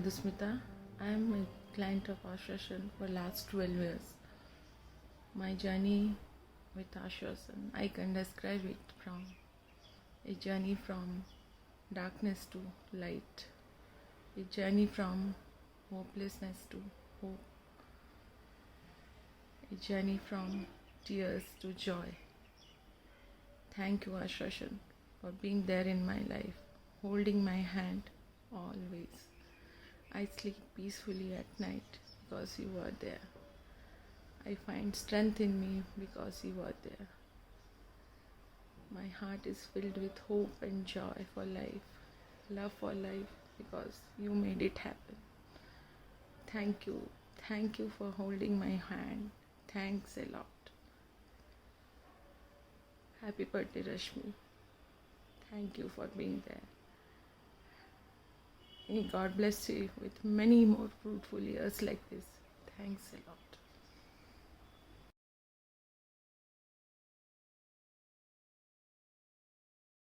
Madhusmita. I am a client of Aashwasan for last 12 years. My journey with Aashwasan, I can describe it from a journey from darkness to light, a journey from hopelessness to hope, a journey from tears to joy. Thank you, Aashwasan, for being there in my life, holding my hand always. I sleep peacefully at night because you are there. I find strength in me because you are there. My heart is filled with hope and joy for life, love for life because you made it happen. Thank you. Thank you for holding my hand. Thanks a lot. Happy birthday, Rashmi. Thank you for being there. May God bless you with many more fruitful years like this. Thanks a lot.